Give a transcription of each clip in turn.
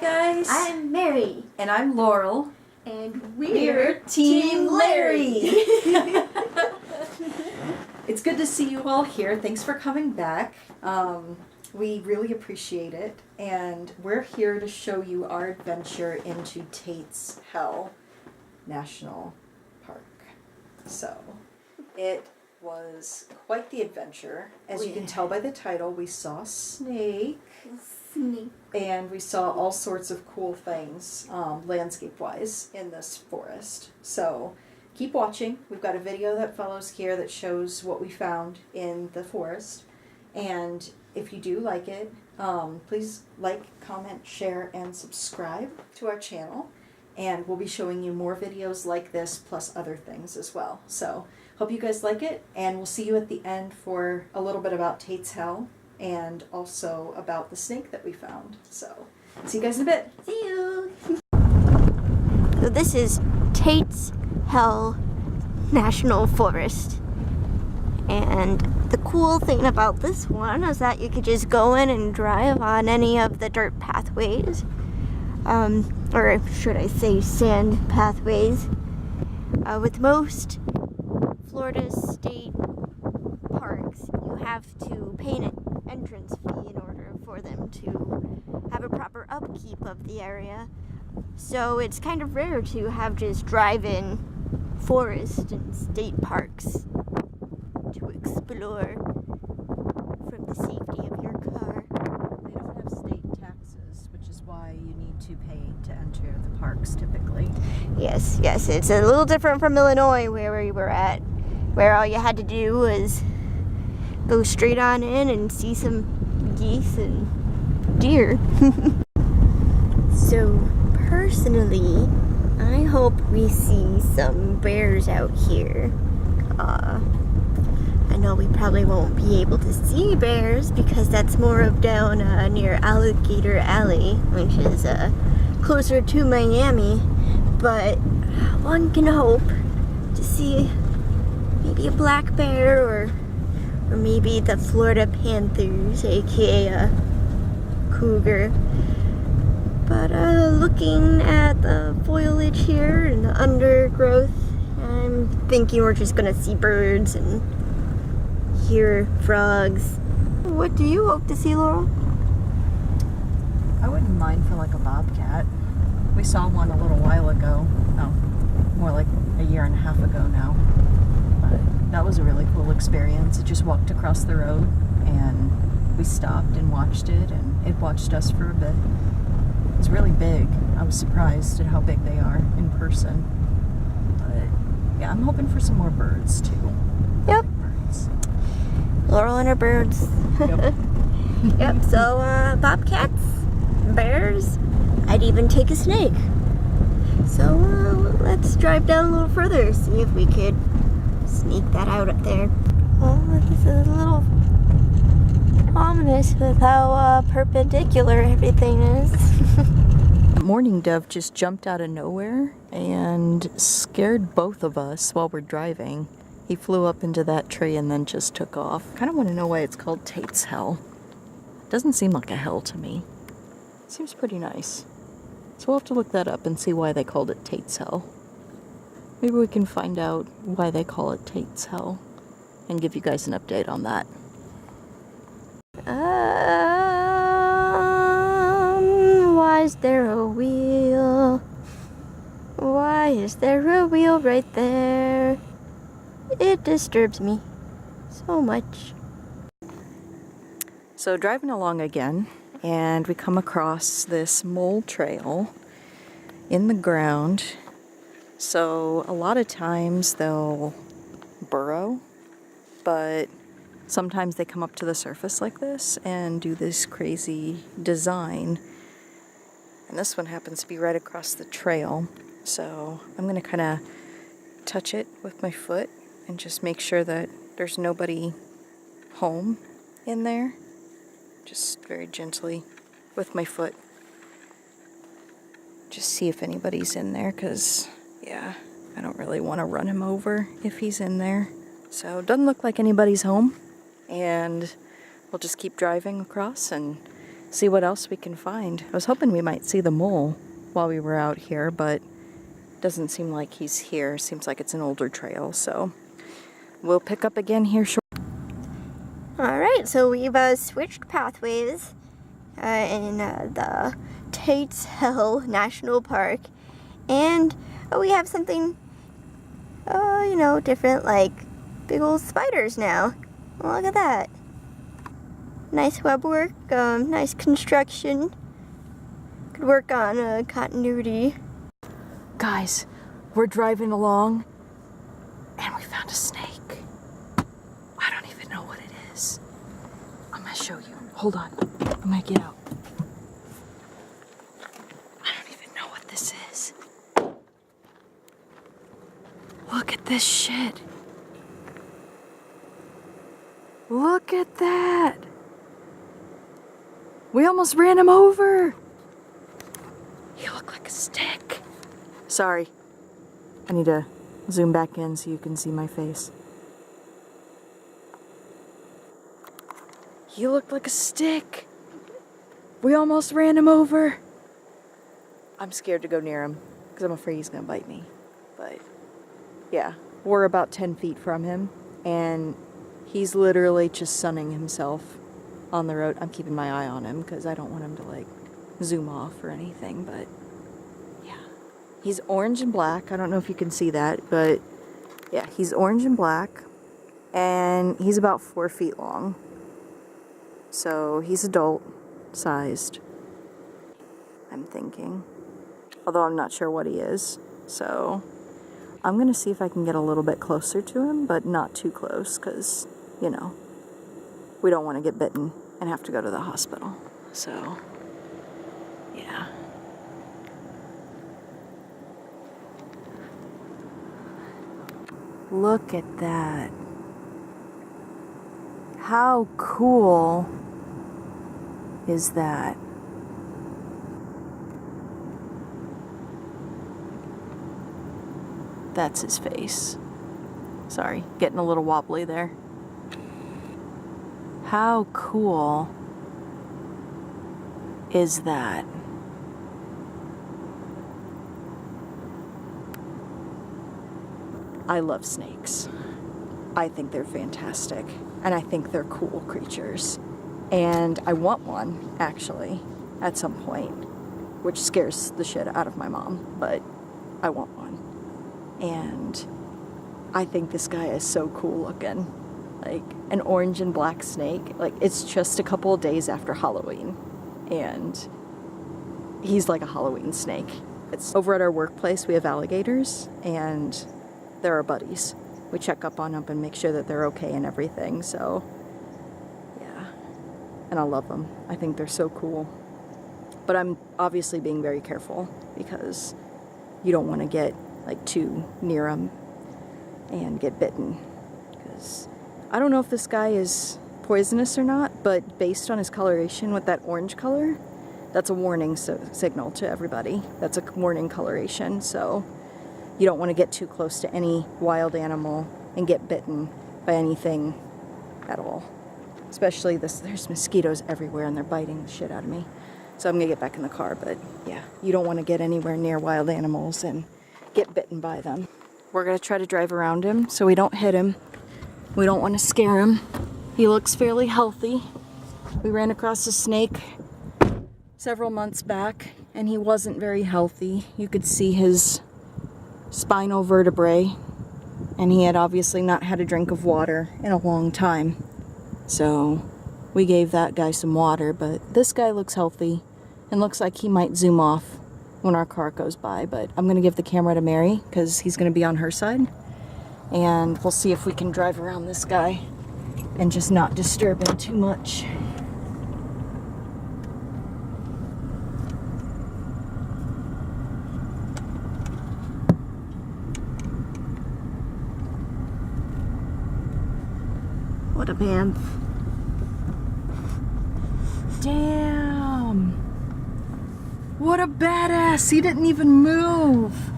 guys. I'm Mary. And I'm Laurel. And we're Team Larry. It's good to see you all here. Thanks for coming back. We really appreciate it. And we're here to show you our adventure into Tate's Hell National Park. So, it was quite the adventure. As you can tell by the title, we saw a snake. And we saw all sorts of cool things, landscape-wise, in this forest. So keep watching. We've got a video that follows here that shows what we found in the forest. And if you do like it, please like, comment, share, and subscribe to our channel. And we'll be showing you more videos like this, plus other things as well. So hope you guys like it, and we'll see you at the end for a little bit about Tate's Hell. And also about the snake that we found. So, see you guys in a bit. See you! So this is Tate's Hell National Forest. And the cool thing about this one is that you could just go in and drive on any of the dirt pathways. Or should I say sand pathways. With most Florida state parks, you have to pay an entrance fee in order for them to have a proper upkeep of the area. So it's kind of rare to have just drive-in forest and state parks to explore from the safety of your car. They don't have state taxes, which is why you need to pay to enter the parks typically. Yes, it's a little different from Illinois where we were at, where all you had to do was go straight on in and see some geese and deer. So, personally, I hope we see some bears out here. I know we probably won't be able to see bears because that's more of down near Alligator Alley, which is closer to Miami. But one can hope to see maybe a black bear or maybe the Florida Panthers, aka a cougar. But looking at the foliage here and the undergrowth, I'm thinking we're just gonna see birds and hear frogs. What do you hope to see, Laurel? I wouldn't mind for like a bobcat. We saw one a little while ago. Oh, more like a year and a half ago now. That was a really cool experience. It just walked across the road and we stopped and watched it, and it watched us for a bit. It's really big. I was surprised at how big they are in person. But yeah, I'm hoping for some more birds too. Yep. Birds. Laurel and her birds. Yep. Yep, so bobcats, bears, I'd even take a snake. So let's drive down a little further, see if we could sneak that out up there. Oh, this is a little ominous with how perpendicular everything is. Mourning dove just jumped out of nowhere and scared both of us while we're driving. He flew up into that tree and then just took off. Kind of want to know why it's called Tate's Hell. Doesn't seem like a hell to me. Seems pretty nice. So we'll have to look that up and see why they called it Tate's Hell. Maybe we can find out why they call it Tate's Hell and give you guys an update on that. Why is there a wheel? Why is there a wheel right there? It disturbs me so much. So driving along again, and we come across this mole trail in the ground. So a lot of times they'll burrow, but sometimes they come up to the surface like this and do this crazy design. And this one happens to be right across the trail. So I'm going to kind of touch it with my foot and just make sure that there's nobody home in there. Just very gently with my foot. Just see if anybody's in there, because yeah, I don't really want to run him over if he's in there. So it doesn't look like anybody's home, and we'll just keep driving across and see what else we can find. I was hoping we might see the mole while we were out here, but doesn't seem like he's here. Seems like it's an older trail, so we'll pick up again here shortly. Alright, so we've switched pathways in the Tate's Hell National Park, and we have something, you know, different, like big old spiders now. Look at that. Nice web work, nice construction. Could work on continuity. Guys, we're driving along and we found a snake. I don't even know what it is. I'm gonna show you. Hold on. I'm gonna get out. I don't even know what this is. Look at this shit. Look at that. We almost ran him over. He looked like a stick. Sorry. I need to zoom back in so you can see my face. He looked like a stick. We almost ran him over. I'm scared to go near him because I'm afraid he's gonna bite me. But yeah, we're about 10 feet from him and he's literally just sunning himself on the road. I'm keeping my eye on him because I don't want him to like zoom off or anything, but yeah. He's orange and black. I don't know if you can see that, but yeah, he's orange and black and he's about 4 feet long. So he's adult sized, I'm thinking. Although I'm not sure what he is. So I'm gonna see if I can get a little bit closer to him, but not too close because, you know, we don't want to get bitten and have to go to the hospital. So, yeah. Look at that. How cool is that? That's his face. Sorry, getting a little wobbly there. How cool is that? I love snakes. I think they're fantastic, and I think they're cool creatures. And I want one, actually, at some point, which scares the shit out of my mom, but I want one. And I think this guy is so cool looking. Like an orange and black snake. Like, it's just a couple of days after Halloween, and he's like a Halloween snake. It's over at our workplace. We have alligators, and they're our buddies. We check up on them and make sure that they're okay and everything. So yeah, and I love them. I think they're so cool. But I'm obviously being very careful because you don't want to get like too near them and get bitten, because I don't know if this guy is poisonous or not, but based on his coloration with that orange color, that's a warning signal to everybody. That's a warning coloration, so you don't want to get too close to any wild animal and get bitten by anything at all. Especially there's mosquitoes everywhere and they're biting the shit out of me. So I'm gonna get back in the car, but yeah, you don't want to get anywhere near wild animals and get bitten by them. We're gonna try to drive around him so we don't hit him. We don't want to scare him. He looks fairly healthy. We ran across a snake several months back and he wasn't very healthy. You could see his spinal vertebrae and he had obviously not had a drink of water in a long time. So we gave that guy some water, but this guy looks healthy and looks like he might zoom off when our car goes by, but I'm gonna give the camera to Mary because he's gonna be on her side, and we'll see if we can drive around this guy and just not disturb him too much. What a man. Damn. What a badass. He didn't even move.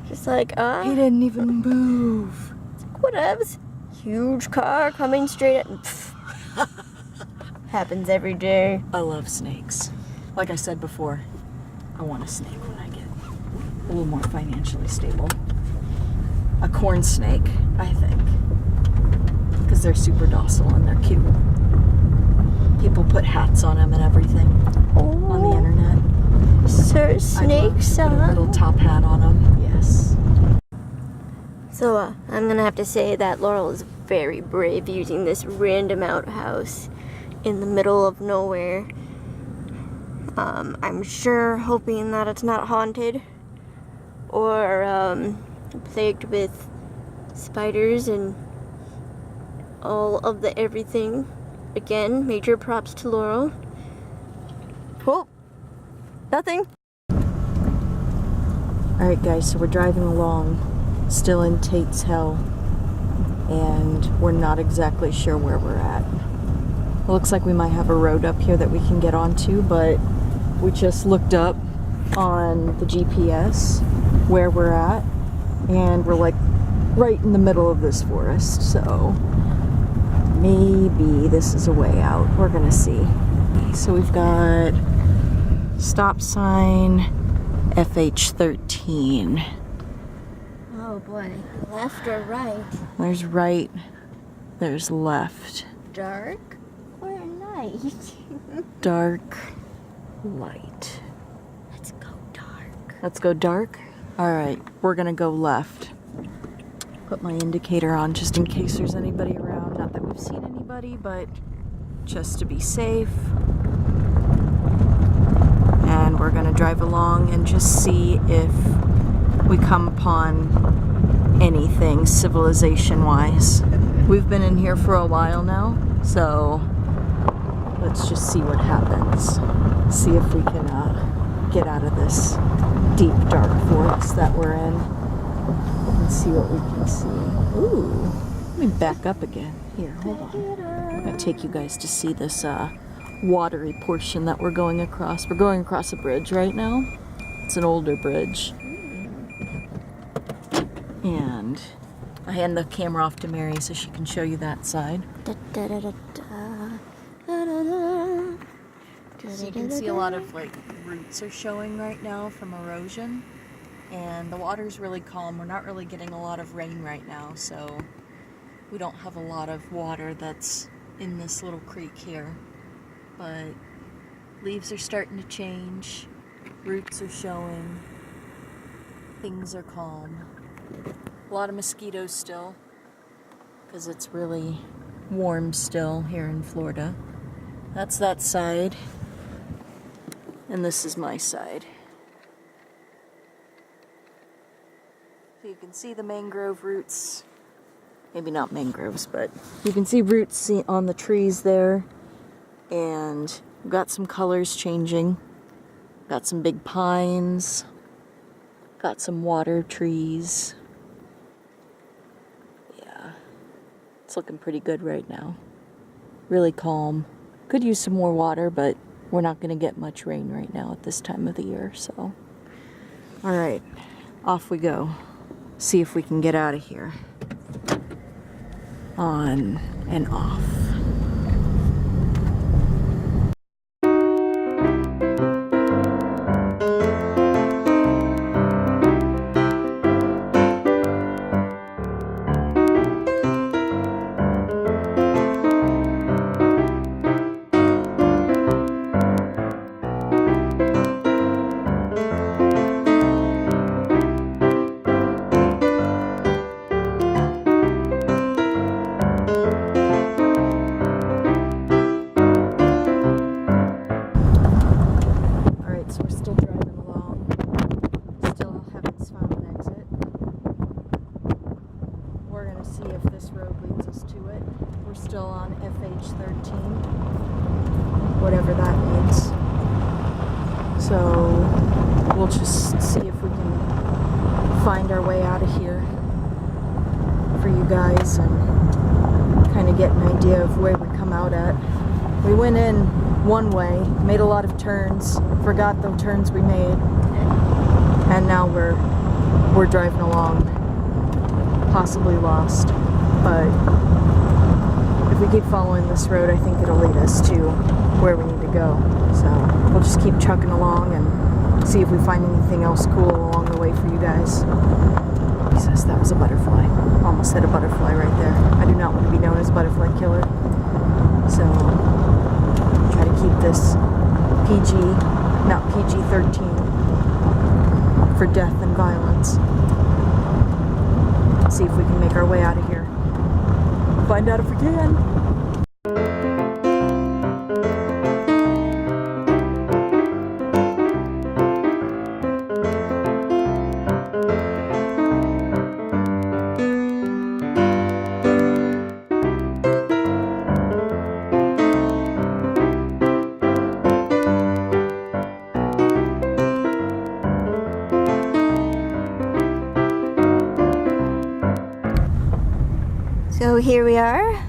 Just like, He didn't even move. Whatevs. Huge car coming straight at. happens every day. I love snakes. Like I said before, I want a snake when I get a little more financially stable. A corn snake, I think. Because they're super docile and they're cute. People put hats on them and everything on the internet. Sir Snakes Put a little top hat on them. Yes. So I'm gonna have to say that Laurel is very brave using this random outhouse in the middle of nowhere. I'm sure hoping that it's not haunted or plagued with spiders and all of the everything. Again, major props to Laurel. Oh, nothing. Alright guys, so we're driving along, still in Tate's Hell, and we're not exactly sure where we're at. It looks like we might have a road up here that we can get onto, but we just looked up on the GPS where we're at, and we're like right in the middle of this forest, so maybe this is a way out. We're gonna see. So we've got stop sign FH13. Oh boy. Left or right? There's right, there's left. Dark or light? Dark, light. Let's go dark. Let's go dark? Alright, we're gonna go left. Put my indicator on just in case there's anybody around. Not that we've seen anybody, but just to be safe. And we're gonna drive along and just see if we come upon anything civilization-wise. We've been in here for a while now, so let's just see what happens. See if we can get out of this deep, dark forest that we're in and see what we can see. Ooh, let me back up again. Here, hold on. I'm gonna take you guys to see this watery portion that we're going across. We're going across a bridge right now. It's an older bridge. And I hand the camera off to Mary so she can show you that side. So you can see a lot of like roots are showing right now from erosion, and the water's really calm. We're not really getting a lot of rain right now, so we don't have a lot of water that's in this little creek here. But leaves are starting to change, roots are showing, things are calm. A lot of mosquitoes still, because it's really warm still here in Florida. That's that side, and this is my side. So you can see the mangrove roots, maybe not mangroves, but you can see roots on the trees there, and we've got some colors changing. Got some big pines, got some water trees. Yeah, it's looking pretty good right now. Really calm. Could use some more water, but we're not going to get much rain right now at this time of the year, so. All right, off we go. See if we can get out of here. On and off. See if this road leads us to it. We're still on FH13, whatever that means. So we'll just see if we can find our way out of here for you guys and kind of get an idea of where we come out at. We went in one way, made a lot of turns, forgot the turns we made, and now we're driving along. Possibly lost, but if we keep following this road, I think it'll lead us to where we need to go. So we'll just keep trucking along and see if we find anything else cool along the way for you guys. Jesus, that was a butterfly. Almost hit a butterfly right there. I do not want to be known as butterfly killer. So try to keep this PG, not PG-13, for death and violence. See if we can make our way out of here. Find out if we can. So here we are.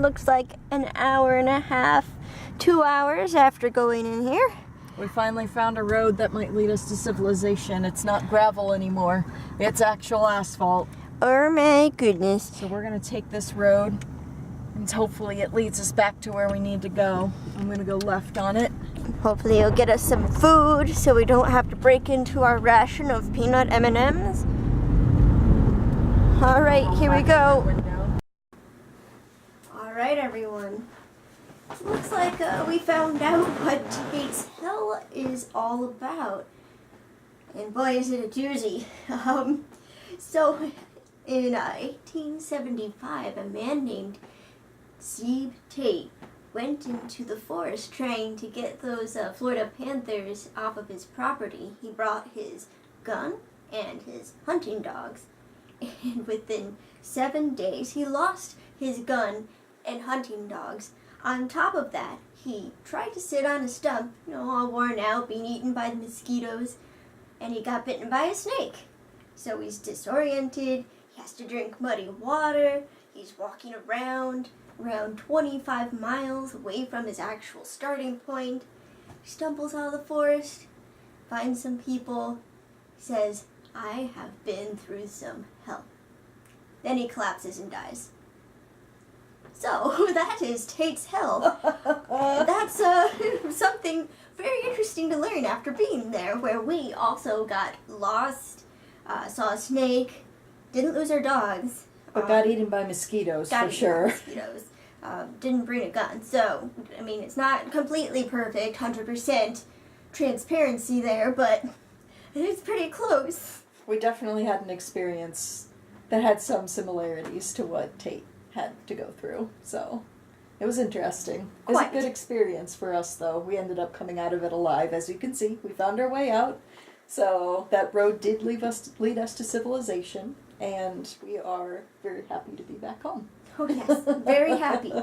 Looks like an hour and a half, 2 hours after going in here. We finally found a road that might lead us to civilization. It's not gravel anymore. It's actual asphalt. Oh my goodness. So we're going to take this road and hopefully it leads us back to where we need to go. I'm going to go left on it. Hopefully it'll get us some food so we don't have to break into our ration of peanut M&Ms. All right, here we go. All right, everyone. Looks like we found out what Tate's Hill is all about. And boy, is it a doozy. So, in 1875, a man named Tate went into the forest trying to get those Florida panthers off of his property. He brought his gun and his hunting dogs. And within 7 days, he lost his gun and hunting dogs. On top of that, he tried to sit on a stump, all worn out, being eaten by the mosquitoes, and he got bitten by a snake. So he's disoriented, he has to drink muddy water, he's walking around 25 miles away from his actual starting point. He stumbles out of the forest, finds some people, says, "I have been through some hell." Then he collapses and dies. So, that is Tate's Hill. That's something very interesting to learn after being there, where we also got lost, saw a snake, didn't lose our dogs. But got eaten by mosquitoes, for sure. Mosquitoes. Didn't bring a gun. So, I mean, it's not completely perfect, 100% transparency there, but it's pretty close. We definitely had an experience that had some similarities to what Tate had to go through, so it was interesting. It was a good experience for us, though. We ended up coming out of it alive, as you can see. We found our way out, so that road did lead us to civilization, and we are very happy to be back home. Oh yes, very happy.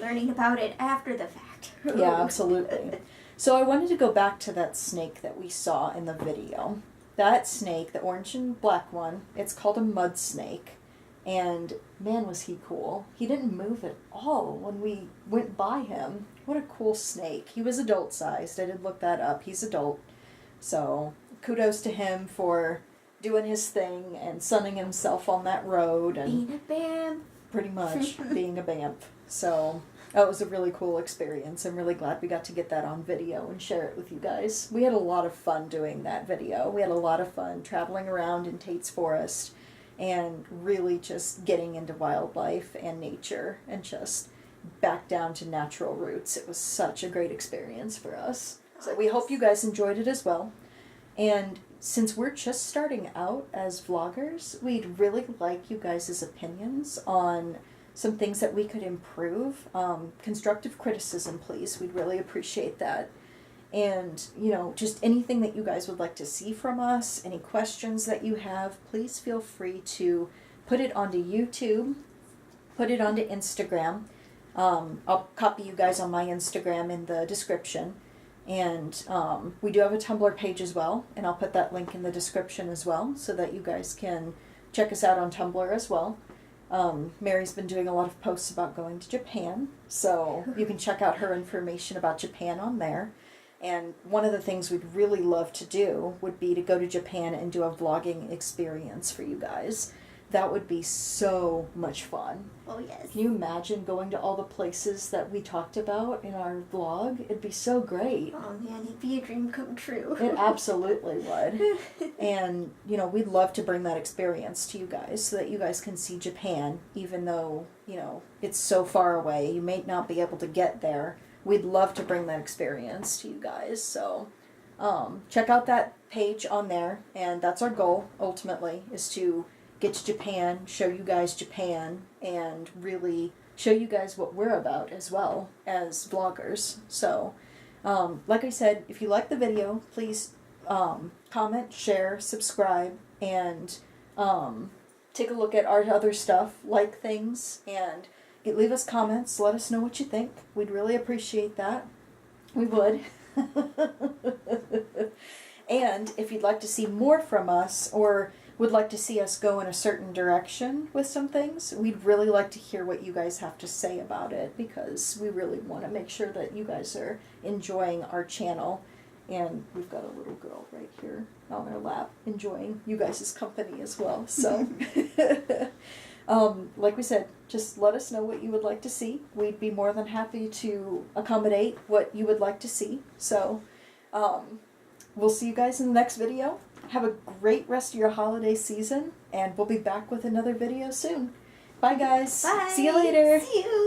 Learning about it after the fact. Yeah, absolutely. So I wanted to go back to that snake that we saw in the video. That snake, the orange and black one, it's called a mud snake. And man, was he cool. He didn't move at all when we went by him. What a cool snake. He was adult sized. I did look that up. He's adult. So kudos to him for doing his thing and sunning himself on that road. And being a bamf. Pretty much being a bamf. So that was a really cool experience. I'm really glad we got to get that on video and share it with you guys. We had a lot of fun doing that video. We had a lot of fun traveling around in Tate's Forest and really just getting into wildlife and nature and just back down to natural roots. It was such a great experience for us. So we hope you guys enjoyed it as well. And since we're just starting out as vloggers, we'd really like you guys' opinions on some things that we could improve. Constructive criticism, please. We'd really appreciate that. And, just anything that you guys would like to see from us, any questions that you have, please feel free to put it onto YouTube, put it onto Instagram. I'll copy you guys on my Instagram in the description. And we do have a Tumblr page as well, and I'll put that link in the description as well so that you guys can check us out on Tumblr as well. Mary's been doing a lot of posts about going to Japan, so you can check out her information about Japan on there. And one of the things we'd really love to do would be to go to Japan and do a vlogging experience for you guys. that would be so much fun. Oh, yes. Can you imagine going to all the places that we talked about in our vlog? It'd be so great. Oh, man, it'd be a dream come true. It absolutely would. And, you know, we'd love to bring that experience to you guys so that you guys can see Japan, even though, you know, it's so far away. You may not be able to get there. We'd love to bring that experience to you guys. So check out that page on there. And that's our goal, ultimately, is to get to Japan, show you guys Japan, and really show you guys what we're about as well as vloggers. So, like I said, if you like the video, please comment, share, subscribe, and take a look at our other stuff, like things, and leave us comments. Let us know what you think. We'd really appreciate that. We would. And if you'd like to see more from us, or would like to see us go in a certain direction with some things, we'd really like to hear what you guys have to say about it, because we really want to make sure that you guys are enjoying our channel. And we've got a little girl right here on our lap enjoying you guys' company as well. So, like we said, just let us know what you would like to see. We'd be more than happy to accommodate what you would like to see. So, we'll see you guys in the next video. Have a great rest of your holiday season, and we'll be back with another video soon. Bye, guys. Bye. See you later. See you.